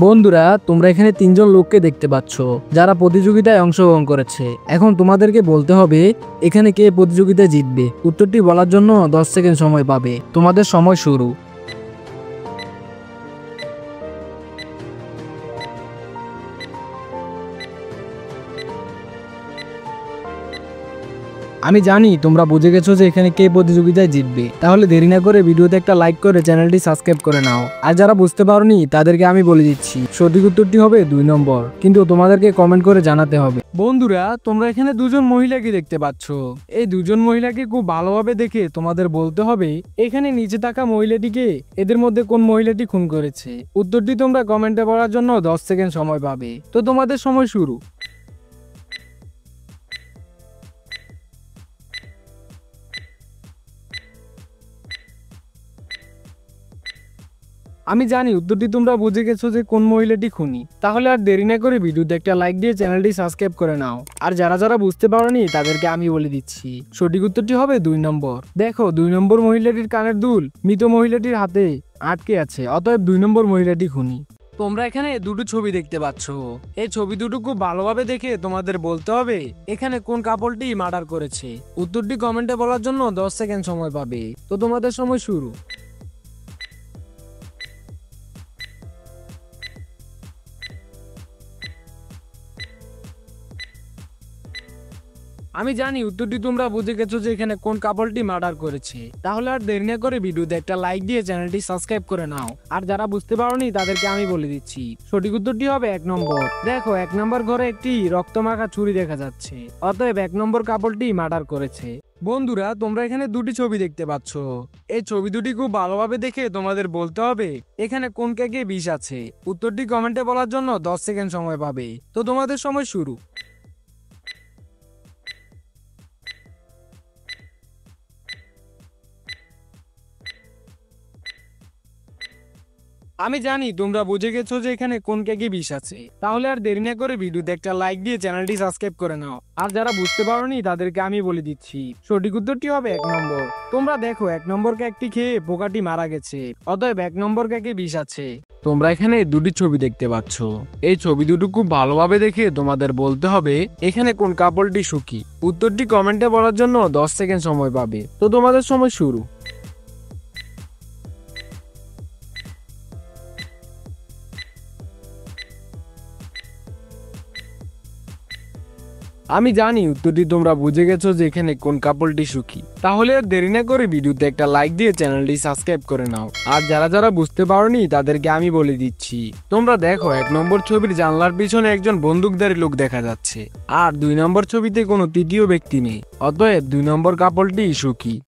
বন্ধুরা, তোমরা এখানে তিনজন লোককে দেখতে পাচ্ছ যারা প্রতিযোগিতায় অংশগ্রহণ করেছে। এখন তোমাদেরকে বলতে হবে এখানে কে প্রতিযোগিতায় জিতবে। উত্তরটি বলার জন্য 10 সেকেন্ড সময় পাবে। তোমাদের সময় শুরু। আমি জানি তোমরা বুঝে গেছো যে এখানে কে প্রতিযোগিতায় জিতবে। তাহলে দেরি না করে ভিডিওতে একটা লাইক করে চ্যানেলটি সাবস্ক্রাইব করে নাও। আর যারা বুঝতে পারোনি তাদেরকে আমি বলে দিচ্ছি, সঠিক উত্তরটি হবে 2 নম্বর, কিন্তু তোমাদেরকে কমেন্ট করে জানাতে হবে। বন্ধুরা, তোমরা এখানে দুজন মহিলাকে দেখতে পাচ্ছ। এই দুজন মহিলাকে খুব ভালোভাবে দেখে তোমাদের বলতে হবে এখানে নিচে থাকা মহিলাটিকে এদের মধ্যে কোন মহিলাটি খুন করেছে। উত্তরটি তোমরা কমেন্টে বলার জন্য 10 সেকেন্ড সময় পাবে। তো তোমাদের সময় শুরু। আমি জানি উত্তরটি তোমরা বুঝে গেছো যে কোন মহিলাটি খুনি। তাহলে আর দেরি না করে ভিডিওতে একটা লাইক দিয়ে চ্যানেলটি সাবস্ক্রাইব করে নাও। আর যারা যারা বুঝতে পারোনি তাদেরকে আমি বলে দিচ্ছি, সঠিক উত্তরটি হবে 2 নম্বর। দেখো, 2 নম্বর মহিলাটির কানের দুল মৃত মহিলাটির হাতে আটকে আছে, অতএব 2 নম্বর মহিলাটি খুনি। তোমরা এখানে দুটো ছবি দেখতে পাচ্ছ। এই ছবি দুটো খুব ভালোভাবে দেখে তোমাদের বলতে হবে এখানে কোন কাপলটি মার্ডার করেছে। উত্তরটি কমেন্টে বলার জন্য 10 সেকেন্ড সময় পাবে। তো তোমাদের সময় শুরু। আমি জানি উত্তরটি তোমরা বুঝে গেছো যে এখানে কোন কাপলটি মার্ডার করেছে। তাহলে আর দেরি না করে ভিডিওতে একটা লাইক দিয়ে চ্যানেলটি সাবস্ক্রাইব করে নাও। আর যারা বুঝতে পারোনি তাদেরকে আমি বলে দিচ্ছি, সঠিক উত্তরটি হবে 1 নম্বর। দেখো, 1 নম্বর ঘরে একটি রক্তমাখা ছুরি দেখা যাচ্ছে, অতএব 1 নম্বর কাপলটি মার্ডার করেছে। বন্ধুরা, তোমরা এখানে দুটি ছবি দেখতে পাচ্ছ। এই ছবি দুটি খুব ভালোভাবে দেখে তোমাদের বলতে হবে এখানে কোন কেকে বিষ আছে। উত্তরটি কমেন্টে বলার জন্য 10 সেকেন্ড সময় পাবে। তো তোমাদের সময় শুরু। আমি জানি তোমরা বুঝে গেছো যে এখানে কোন কেকে বিষ আছে। তাহলে আর দেরি না করে ভিডিওতে একটা লাইক দিয়ে চ্যানেলটি সাবস্ক্রাইব করে নাও। আর যারা বুঝতে পারোনি তাদেরকে আমি বলে দিচ্ছি, সঠিক উত্তরটি হবে 1 নম্বর। তোমরা দেখো, 1 নম্বর কেকটি খেয়ে পোকাটি মারা গেছে, অতএব 1 নম্বর কেকে বিষ আছে। তোমরা এখানে দুটি ছবি দেখতে পাচ্ছ। এই ছবি দুটো খুব ভালোভাবে দেখে তোমাদের বলতে হবে এখানে কোন কাপলটি সুখী। উত্তরটি কমেন্টে বলার জন্য 10 সেকেন্ড সময় পাবে। তো তোমাদের সময় শুরু। আমি জানি উত্তরটি তোমরা বুঝে গেছো যে এখানে কোন কাপলটি সুখী। তাহলে আর দেরি না করে ভিডিওতে একটা লাইক দিয়ে চ্যানেলটি সাবস্ক্রাইব করে নাও। আর যারা যারা বুঝতে পারোনি তাদেরকে আমি বলে দিচ্ছি, তোমরা দেখো 1 নম্বর ছবির জানলার পিছনে একজন বন্দুকধারী লোক দেখা যাচ্ছে। আর 2 নম্বর ছবিতে কোনো তৃতীয় ব্যক্তি নেই, অতএব 2 নম্বর কাপলটি সুখী।